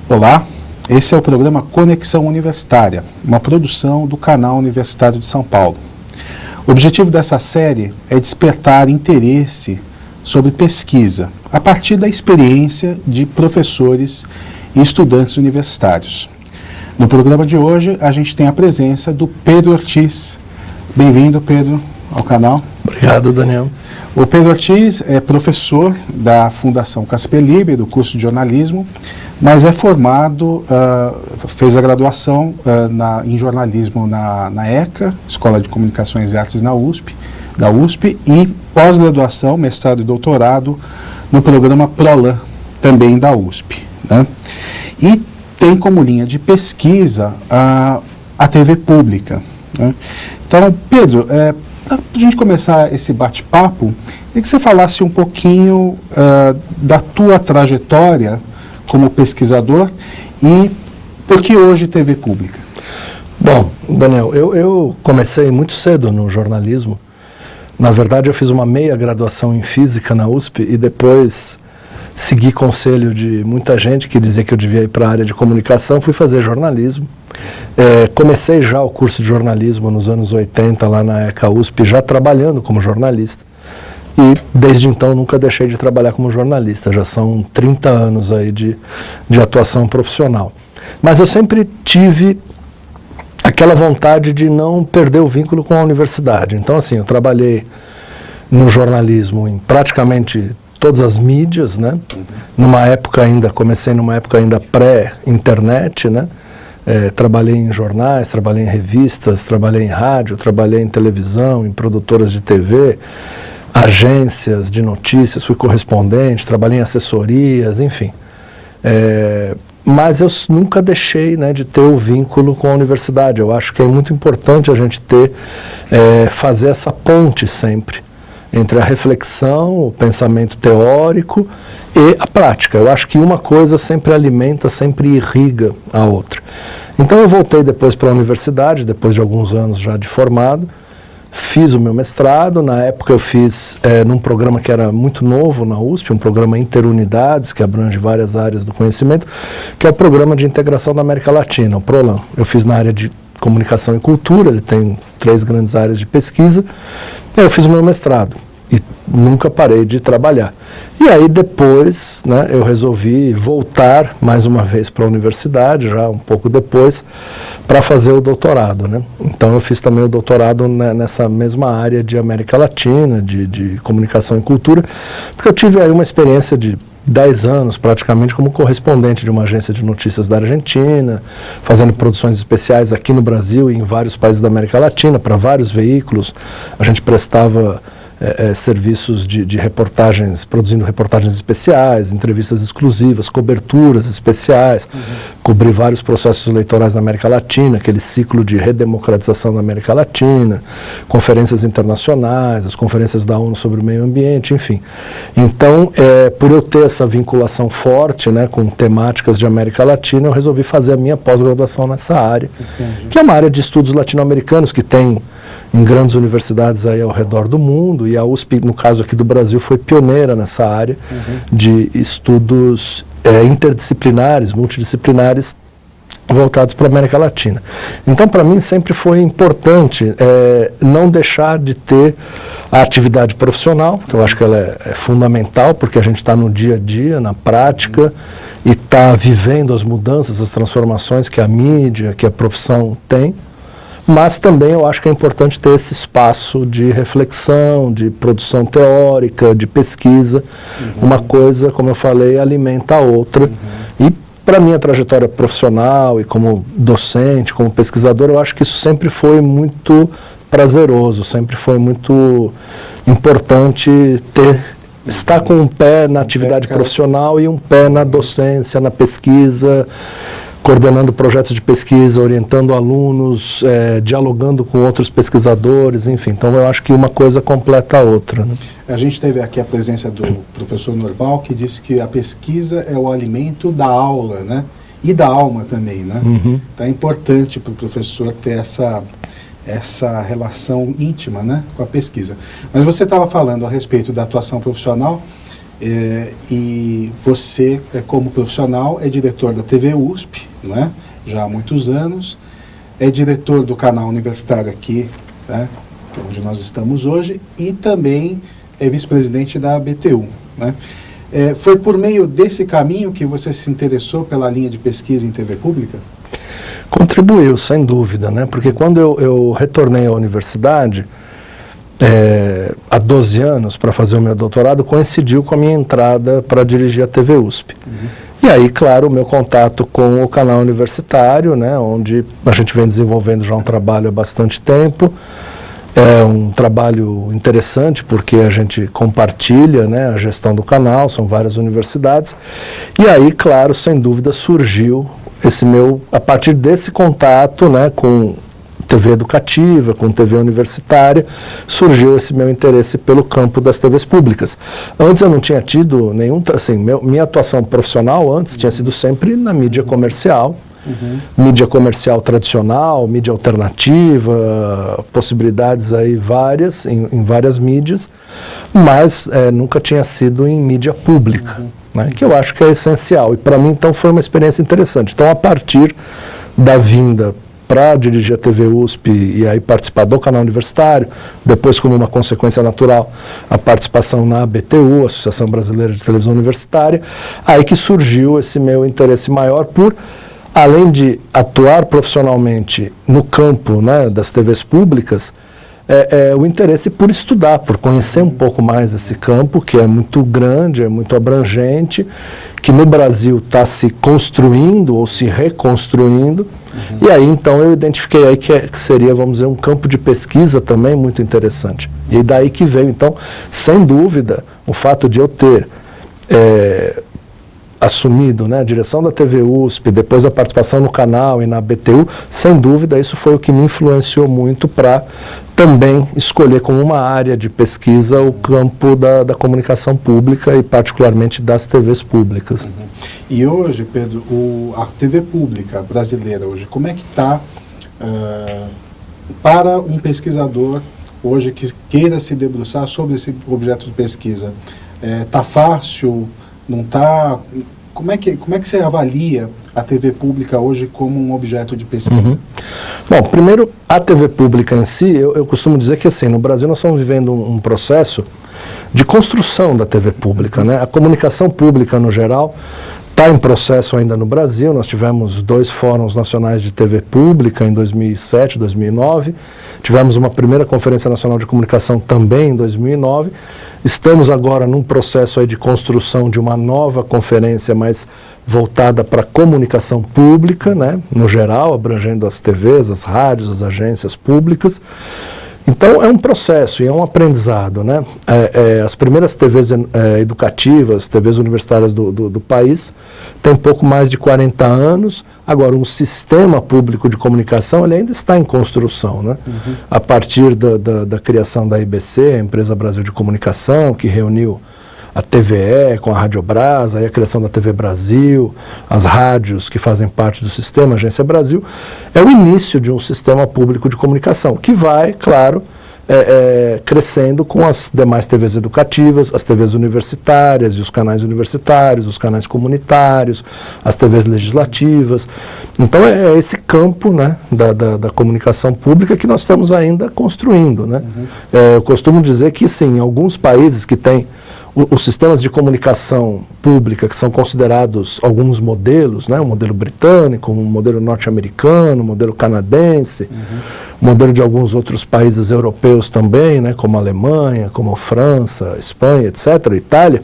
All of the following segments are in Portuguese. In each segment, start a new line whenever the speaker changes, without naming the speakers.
Olá, esse é o programa Conexão Universitária, uma produção do Canal Universitário de São Paulo. O objetivo dessa série é despertar interesse sobre pesquisa, a partir da experiência de professores e estudantes universitários. No programa de hoje, a gente tem a presença do Pedro Ortiz. Bem-vindo, Pedro, ao canal.
Obrigado, Daniel.
O Pedro Ortiz é professor da Fundação Casper Libero, do curso de jornalismo, mas é formado, fez a graduação em jornalismo na ECA, Escola de Comunicações e Artes da USP, e pós-graduação, mestrado e doutorado no programa ProLan, também da USP, né? E tem como linha de pesquisa a TV pública, né? Então, Pedro, para a gente começar esse bate-papo, queria que você falasse um pouquinho da tua trajetória como pesquisador e por que hoje TV pública?
Bom, Daniel, eu comecei muito cedo no jornalismo. Na verdade, eu fiz uma meia graduação em física na USP e depois segui conselho de muita gente que dizia que eu devia ir para a área de comunicação, fui fazer jornalismo. Comecei já o curso de jornalismo nos anos 80 lá na ECA USP, já trabalhando como jornalista. E desde então nunca deixei de trabalhar como jornalista, já são 30 anos aí de atuação profissional. Mas eu sempre tive aquela vontade de não perder o vínculo com a universidade. Então, assim, eu trabalhei no jornalismo em praticamente todas as mídias, né? Comecei numa época ainda pré-internet, né? Trabalhei em jornais, trabalhei em revistas, trabalhei em rádio, trabalhei em televisão, em produtoras de TV, agências de notícias, fui correspondente, trabalhei em assessorias, enfim. Mas eu nunca deixei, né, de ter o vínculo com a universidade. Eu acho que é muito importante a gente fazer essa ponte sempre entre a reflexão, o pensamento teórico e a prática. Eu acho que uma coisa sempre alimenta, sempre irriga a outra. Então eu voltei depois para a universidade, depois de alguns anos já de formado, fiz o meu mestrado. Na época eu fiz num programa que era muito novo na USP, um programa Interunidades, que abrange várias áreas do conhecimento, que é o Programa de Integração da América Latina, o ProLan. Eu fiz na área de comunicação e cultura, ele tem 3 grandes áreas de pesquisa. Eu fiz o meu mestrado e nunca parei de trabalhar. E aí depois, né, eu resolvi voltar mais uma vez para a universidade, já um pouco depois, para fazer o doutorado, né? Então eu fiz também o doutorado nessa mesma área de América Latina, de comunicação e cultura, porque eu tive aí uma experiência de 10 anos praticamente como correspondente de uma agência de notícias da Argentina, fazendo produções especiais aqui no Brasil e em vários países da América Latina, para vários veículos. A gente prestava serviços de reportagens, produzindo reportagens especiais, entrevistas exclusivas, coberturas especiais, cobrir vários processos eleitorais na América Latina, aquele ciclo de redemocratização da América Latina, conferências internacionais, as conferências da ONU sobre o meio ambiente, enfim. Então, por eu ter essa vinculação forte, né, com temáticas de América Latina, eu resolvi fazer a minha pós-graduação nessa área, que é uma área de estudos latino-americanos que tem em grandes universidades aí ao redor do mundo, e a USP, no caso aqui do Brasil, foi pioneira nessa área de estudos interdisciplinares, multidisciplinares, voltados para a América Latina. Então, para mim, sempre foi importante não deixar de ter a atividade profissional, que eu acho que ela é fundamental, porque a gente está no dia a dia, na prática, e está vivendo as mudanças, as transformações que a mídia, que a profissão tem. Mas também eu acho que é importante ter esse espaço de reflexão, de produção teórica, de pesquisa. Uma coisa, como eu falei, alimenta a outra. E para a minha trajetória profissional e como docente, como pesquisador, eu acho que isso sempre foi muito prazeroso, sempre foi muito importante estar com um pé na atividade profissional e um pé na docência, na pesquisa, coordenando projetos de pesquisa, orientando alunos, dialogando com outros pesquisadores, enfim. Então, eu acho que uma coisa completa a outra, né?
A gente teve aqui a presença do professor Norval, que disse que a pesquisa é o alimento da aula, né? E da alma também, né? Então, é importante para o professor ter essa relação íntima, né, com a pesquisa. Mas você estava falando a respeito da atuação profissional. E você, como profissional, é diretor da TV USP, né, já há muitos anos, é diretor do canal universitário aqui, né, que é onde nós estamos hoje, e também é vice-presidente da ABTU, né. Foi por meio desse caminho que você se interessou pela linha de pesquisa em TV pública?
Contribuiu, sem dúvida, né? Porque quando eu retornei à universidade, há 12 anos, para fazer o meu doutorado, coincidiu com a minha entrada para dirigir a TV USP. E aí, claro, o meu contato com o canal universitário, né, onde a gente vem desenvolvendo já um trabalho há bastante tempo. É um trabalho interessante porque a gente compartilha, né, a gestão do canal, são várias universidades. E aí, claro, sem dúvida, surgiu a partir desse contato, né, com TV educativa, com TV universitária, surgiu esse meu interesse pelo campo das TVs públicas. Antes eu não tinha tido nenhum, assim, minha atuação profissional antes tinha sido sempre na mídia comercial, mídia comercial tradicional, mídia alternativa, possibilidades aí várias, em várias mídias, mas nunca tinha sido em mídia pública, né, que eu acho que é essencial. E para mim, então, foi uma experiência interessante. Então, a partir da vinda para dirigir a TV USP e aí participar do canal universitário, depois, como uma consequência natural, a participação na ABTU, Associação Brasileira de Televisão Universitária, aí que surgiu esse meu interesse maior por, além de atuar profissionalmente no campo, né, das TVs públicas, o interesse por estudar, por conhecer um pouco mais esse campo, que é muito grande, é muito abrangente, que no Brasil está se construindo ou se reconstruindo. E aí, então, eu identifiquei aí que seria, vamos dizer, um campo de pesquisa também muito interessante. E daí que veio, então, sem dúvida, o fato de eu ter assumido, né, a direção da TV USP, depois a participação no canal e na BTU, sem dúvida, isso foi o que me influenciou muito para também escolher como uma área de pesquisa o campo da comunicação pública e particularmente das TVs públicas.
E hoje, Pedro, a TV pública brasileira hoje, como é que está para um pesquisador hoje que queira se debruçar sobre esse objeto de pesquisa? Está fácil? Não está? Como é que você avalia a TV pública hoje como um objeto de pesquisa?
Bom, primeiro, a TV pública em si, eu costumo dizer que assim, no Brasil nós estamos vivendo um processo de construção da TV pública, né? A comunicação pública, no geral, está em processo ainda no Brasil. Nós tivemos 2 fóruns nacionais de TV pública em 2007, 2009. Tivemos uma primeira Conferência Nacional de Comunicação também em 2009. Estamos agora num processo aí de construção de uma nova conferência mais voltada para a comunicação pública, né, no geral, abrangendo as TVs, as rádios, as agências públicas. Então, é um processo e é um aprendizado, né? As primeiras TVs educativas, TVs universitárias do país, têm pouco mais de 40 anos. Agora, um sistema público de comunicação, ele ainda está em construção, né? A partir da criação da IBC, a Empresa Brasil de Comunicação, que reuniu a TVE com a Radiobras, aí a criação da TV Brasil, as rádios que fazem parte do sistema, a Agência Brasil, é o início de um sistema público de comunicação, que vai, claro, crescendo com as demais TVs educativas, as TVs universitárias e os canais universitários, os canais comunitários, as TVs legislativas. Então é esse campo, né, da comunicação pública que nós estamos ainda construindo, né? Eu costumo dizer que, sim, em alguns países que têm os sistemas de comunicação pública, que são considerados alguns modelos, né, o modelo britânico, o modelo norte-americano, o modelo canadense, o modelo de alguns outros países europeus também, né, como a Alemanha, como a França, a Espanha, etc., a Itália,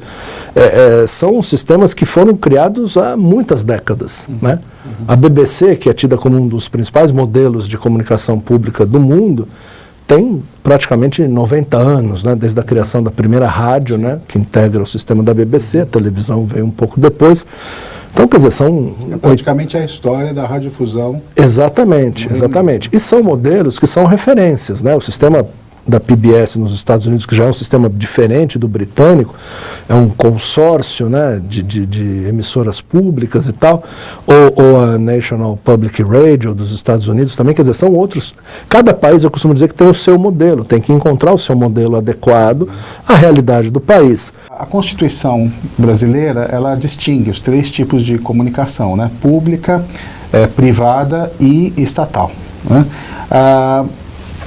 são sistemas que foram criados há muitas décadas, né? A BBC, que é tida como um dos principais modelos de comunicação pública do mundo, tem praticamente 90 anos, né, desde a criação da primeira rádio, né, que integra o sistema da BBC, a televisão veio um pouco depois. Então, quer dizer, são...
praticamente a história da radiodifusão.
Exatamente, exatamente. E são modelos que são referências, né? O sistema da PBS nos Estados Unidos, que já é um sistema diferente do britânico, é um consórcio, né, de emissoras públicas e tal, ou a National Public Radio dos Estados Unidos também, quer dizer, são outros. Cada país, eu costumo dizer que tem o seu modelo, tem que encontrar o seu modelo adequado à realidade do país.
A Constituição brasileira, ela distingue os 3 tipos de comunicação, né, pública, privada e estatal, né?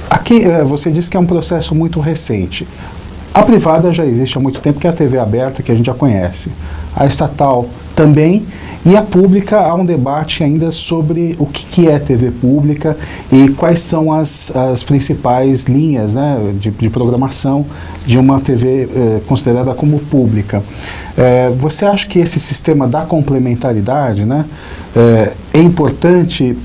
Aqui você disse que é um processo muito recente. A privada já existe há muito tempo, que é a TV aberta, que a gente já conhece. A estatal também, e a pública há um debate ainda sobre o que é TV pública e quais são as principais linhas, né, de programação de uma TV considerada como pública. Você acha que esse sistema da complementaridade, né, é importante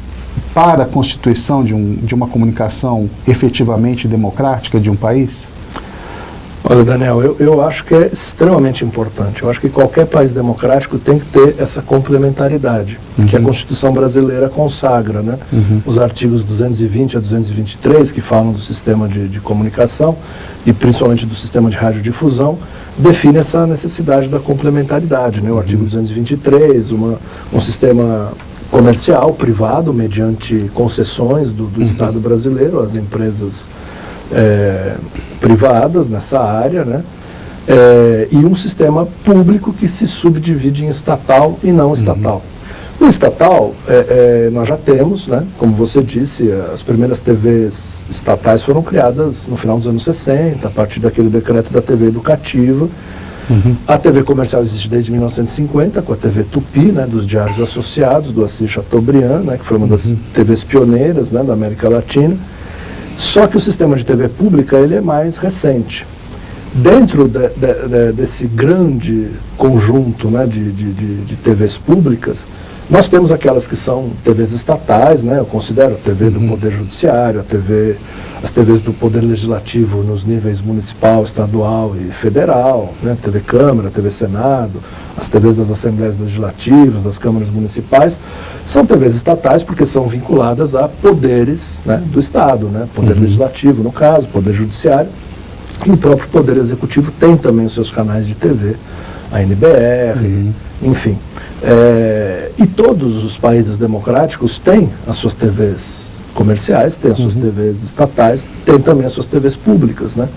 para a constituição de uma comunicação efetivamente democrática de um país?
Olha, Daniel, eu acho que é extremamente importante. Eu acho que qualquer país democrático tem que ter essa complementaridade, que a Constituição brasileira consagra, né? Os artigos 220 a 223, que falam do sistema de comunicação, e principalmente do sistema de radiodifusão, define essa necessidade da complementaridade, né? O artigo 223, um sistema comercial, privado, mediante concessões do Estado brasileiro, às empresas privadas nessa área, né? E um sistema público que se subdivide em estatal e não estatal. O estatal, nós já temos, né? Como você disse, as primeiras TVs estatais foram criadas no final dos anos 60, a partir daquele decreto da TV educativa. A TV comercial existe desde 1950, com a TV Tupi, né, dos Diários Associados, do Assis Chateaubriand, né, que foi uma das TVs pioneiras, né, da América Latina. Só que o sistema de TV pública ele é mais recente. Dentro desse grande conjunto, né, de TVs públicas, nós temos aquelas que são TVs estatais, né, eu considero a TV do Poder Judiciário, as TVs do Poder Legislativo nos níveis municipal, estadual e federal, né, TV Câmara, TV Senado, as TVs das Assembleias Legislativas, das câmaras municipais, são TVs estatais porque são vinculadas a poderes, né, do Estado, né, Poder Legislativo, no caso, Poder Judiciário, e o próprio Poder Executivo tem também os seus canais de TV, a NBR, enfim. E todos os países democráticos têm as suas TVs comerciais, têm as suas TVs estatais, têm também as suas TVs públicas, né?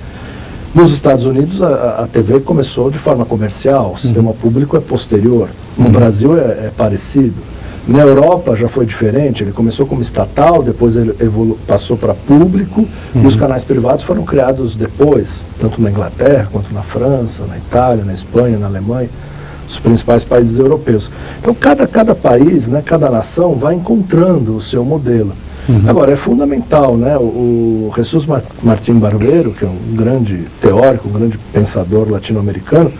Nos Estados Unidos a TV começou de forma comercial, o sistema público é posterior. No Brasil é parecido. Na Europa já foi diferente, ele começou como estatal, depois ele passou para público, e os canais privados foram criados depois, tanto na Inglaterra quanto na França, na Itália, na Espanha, na Alemanha, os principais países europeus. Então cada país, né, cada nação vai encontrando o seu modelo. Agora, é fundamental, né, o Jesus Martín Barbeiro, que é um grande teórico, um grande pensador latino-americano,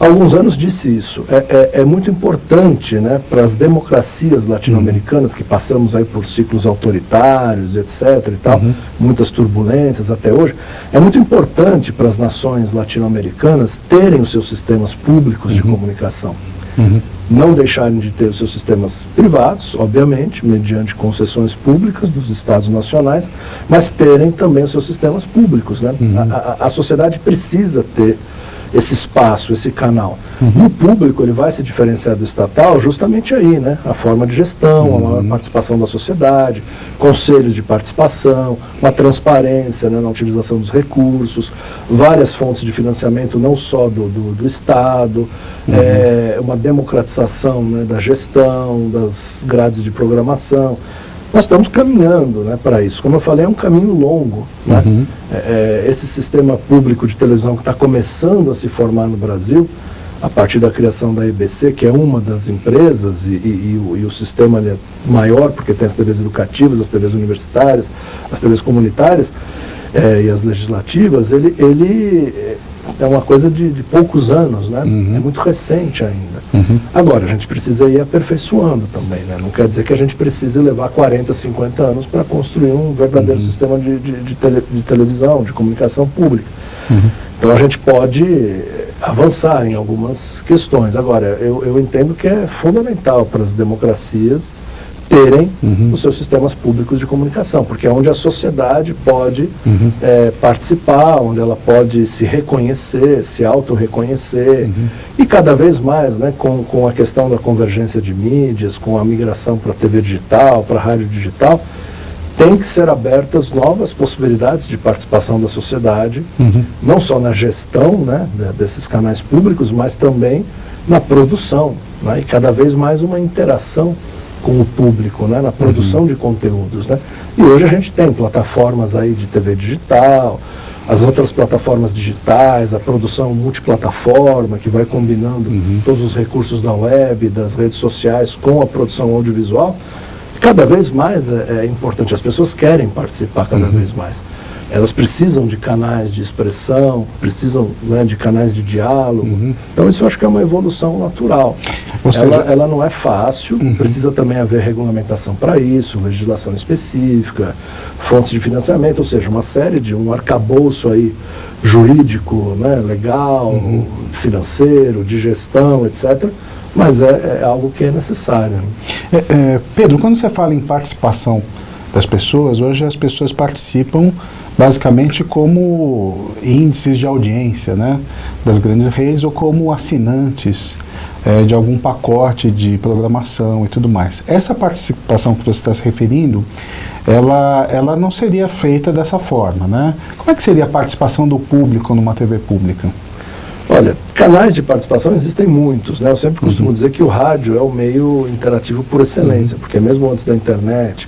há alguns anos disse isso. É muito importante, né, para as democracias latino-americanas, que passamos aí por ciclos autoritários, etc. e tal, muitas turbulências até hoje, é muito importante para as nações latino-americanas terem os seus sistemas públicos de comunicação. Não deixarem de ter os seus sistemas privados, obviamente, mediante concessões públicas dos estados nacionais, mas terem também os seus sistemas públicos, né? A sociedade precisa ter esse espaço, esse canal. E o público ele vai se diferenciar do estatal justamente aí, né? A forma de gestão, a maior participação da sociedade, conselhos de participação, uma transparência, né, na utilização dos recursos, várias fontes de financiamento, não só do Estado, uma democratização, né, da gestão, das grades de programação. Nós estamos caminhando, né, para isso. Como eu falei, é um caminho longo, né? Esse sistema público de televisão que está começando a se formar no Brasil, a partir da criação da EBC, que é uma das empresas, e o sistema é maior, porque tem as TVs educativas, as TVs universitárias, as TVs comunitárias e as legislativas, ele é uma coisa de poucos anos, né? É muito recente ainda. Agora, a gente precisa ir aperfeiçoando também, né? Não quer dizer que a gente precise levar 40, 50 anos para construir um verdadeiro sistema de televisão, de comunicação pública. Então a gente pode avançar em algumas questões. Agora, eu entendo que é fundamental para as democracias terem os seus sistemas públicos de comunicação, porque é onde a sociedade pode participar, onde ela pode se reconhecer, se auto-reconhecer, e cada vez mais, né, com a questão da convergência de mídias, com a migração para a TV digital, para a rádio digital, tem que ser abertas novas possibilidades de participação da sociedade, não só na gestão, né, desses canais públicos, mas também na produção, né, e cada vez mais uma interação com o público, né, na produção de conteúdos, né? E hoje a gente tem plataformas aí de TV digital, as outras plataformas digitais, a produção multiplataforma que vai combinando todos os recursos da web, das redes sociais com a produção audiovisual. Cada vez mais é importante, as pessoas querem participar cada vez mais. Elas precisam de canais de expressão, precisam, né, de canais de diálogo. Então isso eu acho que é uma evolução natural. Ela não é fácil, precisa também haver regulamentação para isso, legislação específica, fontes de financiamento, ou seja, uma série de um arcabouço aí jurídico, né, legal, financeiro, de gestão, etc., mas é algo que é necessário.
Pedro, quando você fala em participação das pessoas, hoje as pessoas participam basicamente como índices de audiência, né, das grandes redes, ou como assinantes de algum pacote de programação e tudo mais. Essa participação que você está se referindo, ela não seria feita dessa forma, né? Como é que seria a participação do público numa TV pública?
Olha, canais de participação existem muitos, né? Eu sempre costumo dizer que o rádio é o meio interativo por excelência, porque mesmo antes da internet,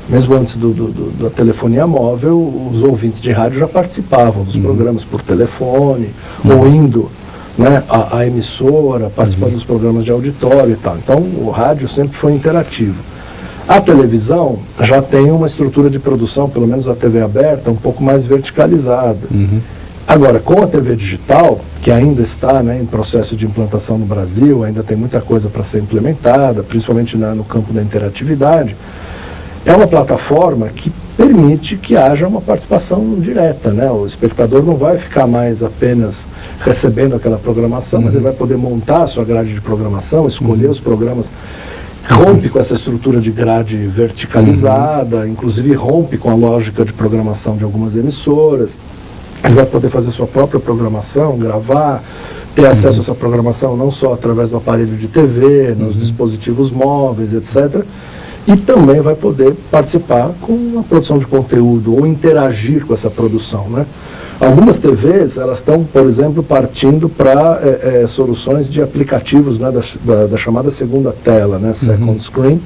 mesmo antes da telefonia móvel, os ouvintes de rádio já participavam dos programas por telefone, ou indo, né, a emissora, participando dos programas de auditório e tal. Então, o rádio sempre foi interativo. A televisão já tem uma estrutura de produção, pelo menos a TV aberta, um pouco mais verticalizada. Agora, com a TV digital, que ainda está, né, em processo de implantação no Brasil, ainda tem muita coisa para ser implementada, principalmente no campo da interatividade, é uma plataforma que permite que haja uma participação direta, né? O espectador não vai ficar mais apenas recebendo aquela programação, mas ele vai poder montar a sua grade de programação, escolher os programas, rompe com essa estrutura de grade verticalizada, inclusive rompe com a lógica de programação de algumas emissoras. Ele vai poder fazer sua própria programação, gravar, ter acesso a essa programação não só através do aparelho de TV, nos dispositivos móveis, etc., e também vai poder participar com a produção de conteúdo ou interagir com essa produção, né? Algumas TVs, elas estão, por exemplo, partindo para soluções de aplicativos, né, da chamada segunda tela, né, second screen.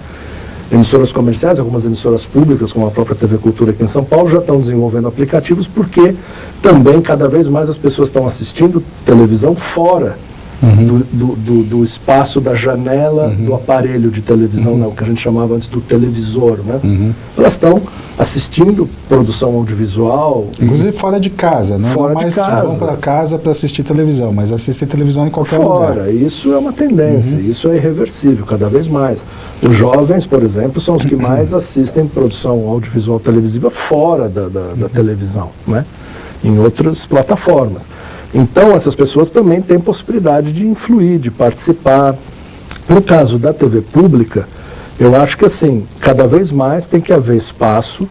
Emissoras comerciais, algumas emissoras públicas, como a própria TV Cultura aqui em São Paulo, já estão desenvolvendo aplicativos, porque também cada vez mais as pessoas estão assistindo televisão fora do espaço da janela do aparelho de televisão, né, o que a gente chamava antes do televisor, né? Elas estão assistindo produção audiovisual.
Inclusive fora de casa, né?
Fora
não mais
de casa.
Vão para casa para assistir televisão, mas assistir televisão em qualquer lugar.
Fora, isso é uma tendência, isso é irreversível, cada vez mais. Os jovens, por exemplo, são os que mais assistem produção audiovisual televisiva fora da televisão, né? Em outras plataformas. Então, essas pessoas também têm possibilidade de influir, de participar. No caso da TV pública, eu acho que, assim, cada vez mais tem que haver espaço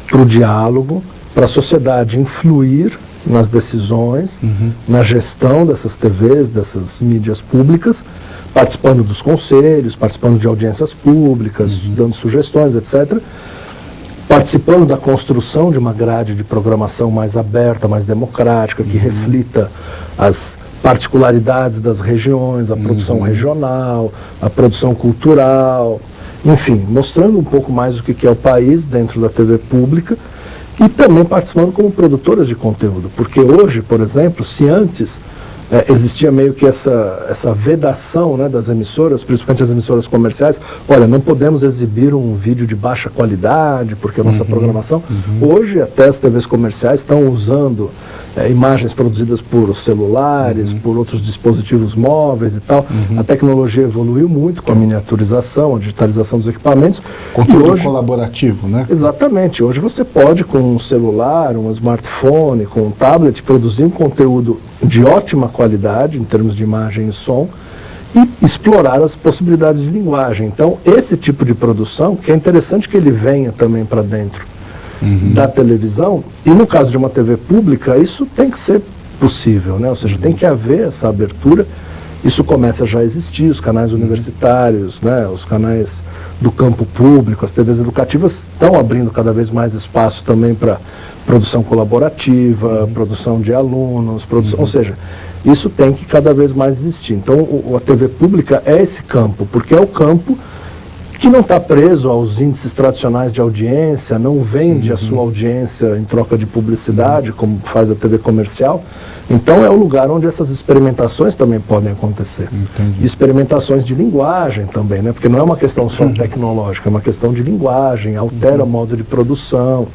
para o diálogo, para a sociedade influir nas decisões, na gestão dessas TVs, dessas mídias públicas, participando dos conselhos, participando de audiências públicas, dando sugestões, etc., participando da construção de uma grade de programação mais aberta, mais democrática, que reflita as particularidades das regiões, a produção regional, a produção cultural, enfim, mostrando um pouco mais o que é o país dentro da TV pública e também participando como produtoras de conteúdo, porque hoje, por exemplo, se antes existia meio que essa vedação, né, das emissoras, principalmente as emissoras comerciais, olha, não podemos exibir um vídeo de baixa qualidade, porque a nossa programação... Hoje, até as TVs comerciais estão usando imagens produzidas por celulares, por outros dispositivos móveis e tal. A tecnologia evoluiu muito com a miniaturização, a digitalização dos equipamentos.
Conteúdo colaborativo, né?
Exatamente. Hoje você pode, com um celular, um smartphone, com um tablet, produzir um conteúdo de ótima qualidade, em termos de imagem e som, e explorar as possibilidades de linguagem. Então, esse tipo de produção, que é interessante que ele venha também para dentro da televisão, e no caso de uma TV pública, isso tem que ser possível, né? Ou seja, tem que haver essa abertura. Isso começa já a existir, os canais universitários, né, os canais do campo público, as TVs educativas estão abrindo cada vez mais espaço também para produção colaborativa, produção de alunos, ou seja, isso tem que cada vez mais existir. Então, a TV pública é esse campo, porque é o campo que não está preso aos índices tradicionais de audiência, não vende a sua audiência em troca de publicidade, como faz a TV comercial. Então é o lugar onde essas experimentações também podem acontecer.
Entendi.
Experimentações de linguagem também, né? Porque não é uma questão só tecnológica, é uma questão de linguagem, altera o modo de produção.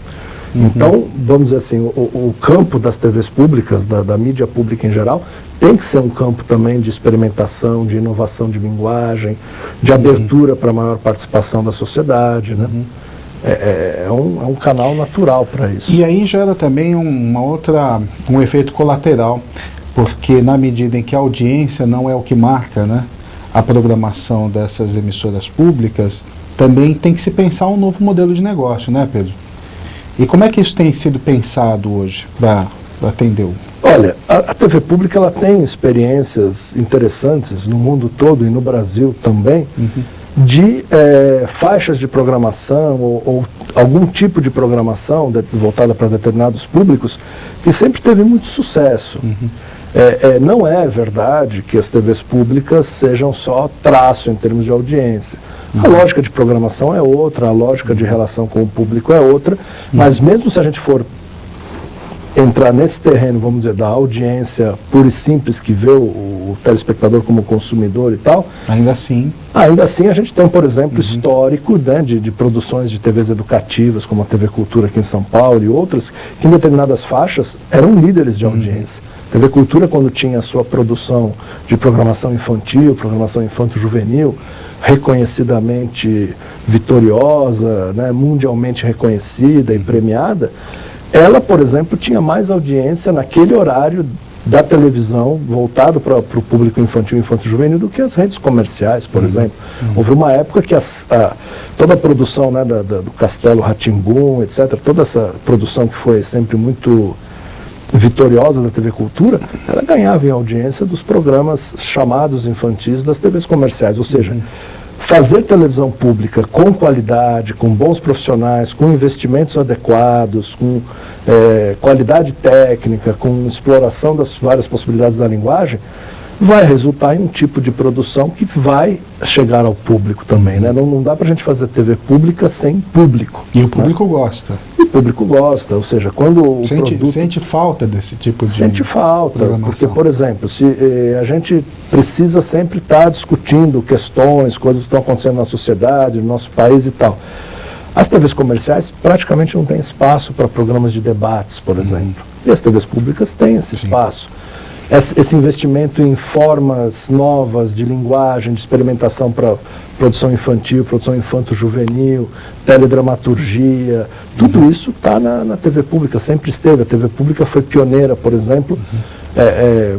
Então, vamos dizer assim, o campo das TVs públicas, da mídia pública em geral, tem que ser um campo também de experimentação, de inovação de linguagem, de abertura para maior participação da sociedade, né? É um canal natural para isso.
E aí gera também um efeito colateral, porque na medida em que a audiência não é o que marca, né, a programação dessas emissoras públicas, também tem que se pensar um novo modelo de negócio, né, Pedro? E como é que isso tem sido pensado hoje para atender?
Olha, a TV pública ela tem experiências interessantes no mundo todo e no Brasil também, de faixas de programação ou algum tipo de programação voltada para determinados públicos que sempre teve muito sucesso. Não é verdade que as TVs públicas sejam só traço em termos de audiência. A lógica de programação é outra, a lógica de relação com o público é outra, mas mesmo se a gente for entrar nesse terreno, vamos dizer, da audiência pura e simples, que vê o telespectador como consumidor e tal,
ainda assim
a gente tem, por exemplo, histórico, né, de produções de TVs educativas, como a TV Cultura aqui em São Paulo e outras, que em determinadas faixas eram líderes de audiência. A TV Cultura, quando tinha a sua produção de programação infantil, programação infanto-juvenil, reconhecidamente vitoriosa, né, mundialmente reconhecida e premiada, ela, por exemplo, tinha mais audiência naquele horário da televisão voltado para o público infantil e infanto-juvenil do que as redes comerciais, por exemplo. Houve uma época que toda a produção, né, do Castelo Rá-Tim-Bum, etc., toda essa produção que foi sempre muito vitoriosa da TV Cultura, ela ganhava em audiência dos programas chamados infantis das TVs comerciais, ou seja, fazer televisão pública com qualidade, com bons profissionais, com investimentos adequados, com qualidade técnica, com exploração das várias possibilidades da linguagem, vai resultar em um tipo de produção que vai chegar ao público também, né? Não dá para a gente fazer TV pública sem público.
E o público gosta.
E o público gosta, ou seja, quando o produto...
Sente falta desse tipo de
Sente falta, porque, por exemplo, se a gente precisa sempre estar discutindo questões, coisas que estão acontecendo na sociedade, no nosso país e tal. As TVs comerciais praticamente não têm espaço para programas de debates, por exemplo. E as TVs públicas têm esse espaço. Esse investimento em formas novas de linguagem, de experimentação para produção infantil, produção infanto-juvenil, teledramaturgia, tudo isso está na TV pública, sempre esteve. A TV pública foi pioneira, por exemplo,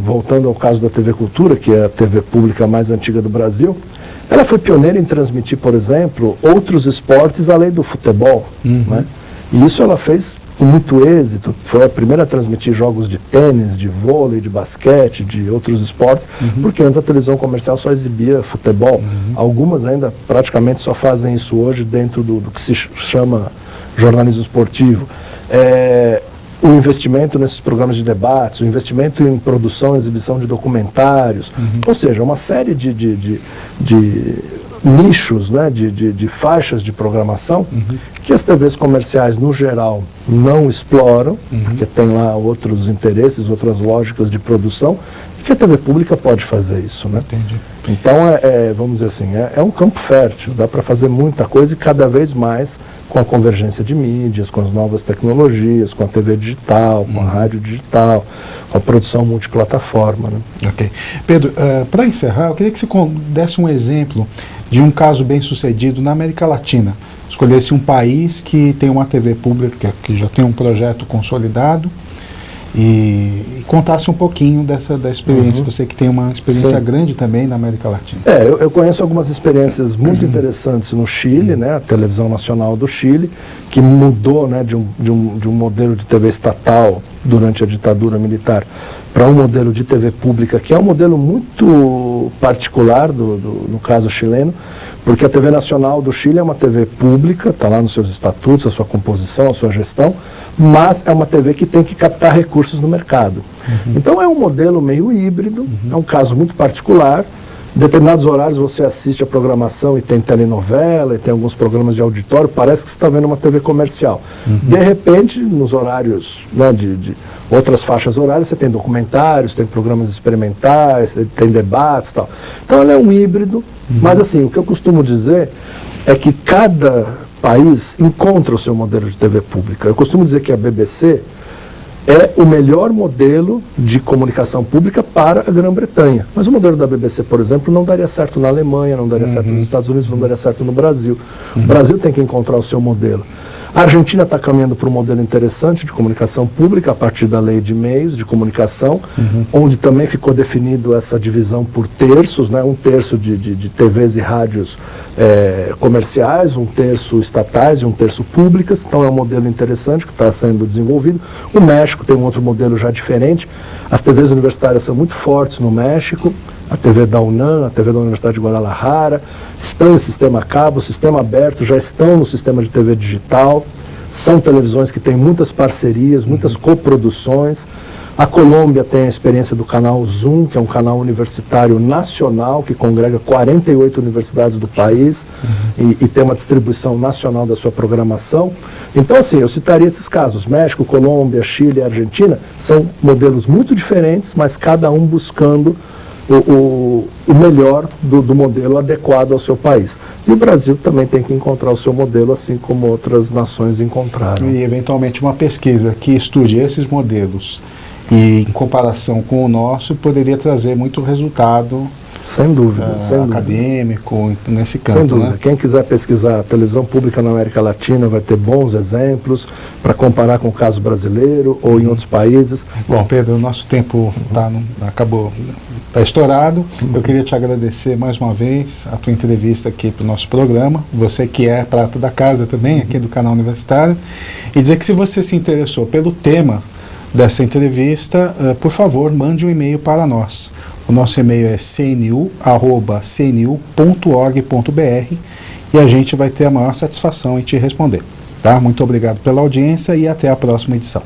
voltando ao caso da TV Cultura, que é a TV pública mais antiga do Brasil, ela foi pioneira em transmitir, por exemplo, outros esportes além do futebol, né? E isso ela fez com muito êxito. Foi a primeira a transmitir jogos de tênis, de vôlei, de basquete, de outros esportes, porque antes a televisão comercial só exibia futebol. Algumas ainda praticamente só fazem isso hoje dentro do que se chama jornalismo esportivo. O investimento nesses programas de debates, o investimento em produção e exibição de documentários, ou seja, uma série de nichos, né, de faixas de programação que as TVs comerciais, no geral, não exploram, porque tem lá outros interesses, outras lógicas de produção, e que a TV pública pode fazer isso, né?
Entendi.
Então, vamos dizer assim, é um campo fértil, dá para fazer muita coisa e cada vez mais com a convergência de mídias, com as novas tecnologias, com a TV digital, com a rádio digital, com a produção multiplataforma, né?
Ok. Pedro, para encerrar, eu queria que você desse um exemplo de um caso bem sucedido na América Latina. Escolhesse um país que tem uma TV pública, que já tem um projeto consolidado e contasse um pouquinho da experiência, você que tem uma experiência grande também na América Latina.
Eu conheço algumas experiências muito interessantes no Chile, né, a Televisão Nacional do Chile, que mudou, né, de um modelo de TV estatal durante a ditadura militar para um modelo de TV pública, que é um modelo muito particular no caso chileno, porque a TV Nacional do Chile é uma TV pública, está lá nos seus estatutos, a sua composição, a sua gestão, mas é uma TV que tem que captar recursos no mercado. Então é um modelo meio híbrido, é um caso muito particular. Em determinados horários você assiste a programação e tem telenovela, e tem alguns programas de auditório, parece que você está vendo uma TV comercial. De repente, nos horários, né, de outras faixas horárias, você tem documentários, tem programas experimentais, tem debates e tal. Então ela é um híbrido, mas assim, o que eu costumo dizer é que cada país encontra o seu modelo de TV pública. Eu costumo dizer que a BBC é o melhor modelo de comunicação pública para a Grã-Bretanha. Mas o modelo da BBC, por exemplo, não daria certo na Alemanha, não daria certo nos Estados Unidos, não daria certo no Brasil. O Brasil tem que encontrar o seu modelo. A Argentina está caminhando para um modelo interessante de comunicação pública a partir da lei de meios de comunicação, onde também ficou definido essa divisão por terços, né? Um terço de TVs e rádios comerciais, um terço estatais e um terço públicas. Então é um modelo interessante que está sendo desenvolvido. O México tem um outro modelo já diferente. As TVs universitárias são muito fortes no México. A TV da UNAM, a TV da Universidade de Guadalajara, estão em sistema cabo, sistema aberto, já estão no sistema de TV digital. São televisões que têm muitas parcerias, muitas coproduções. A Colômbia tem a experiência do canal Zoom, que é um canal universitário nacional, que congrega 48 universidades do país e tem uma distribuição nacional da sua programação. Então, assim, eu citaria esses casos. México, Colômbia, Chile e Argentina são modelos muito diferentes, mas cada um buscando o melhor do modelo adequado ao seu país. E o Brasil também tem que encontrar o seu modelo, assim como outras nações encontraram.
E, eventualmente, uma pesquisa que estude esses modelos e, em comparação com o nosso, poderia trazer muito resultado.
Sem dúvida, sem
acadêmico, nesse campo.
Sem dúvida.
Né?
Quem quiser pesquisar a televisão pública na América Latina vai ter bons exemplos para comparar com o caso brasileiro ou em outros países.
Bom, Pedro, o nosso tempo acabou, está estourado. Eu queria te agradecer mais uma vez a tua entrevista aqui para o nosso programa, você que é prata da casa também, aqui do canal Universitário, e dizer que se você se interessou pelo tema dessa entrevista, por favor, mande um e-mail para nós. O nosso e-mail é cnu@cnu.org.br e a gente vai ter a maior satisfação em te responder. Tá? Muito obrigado pela audiência e até a próxima edição.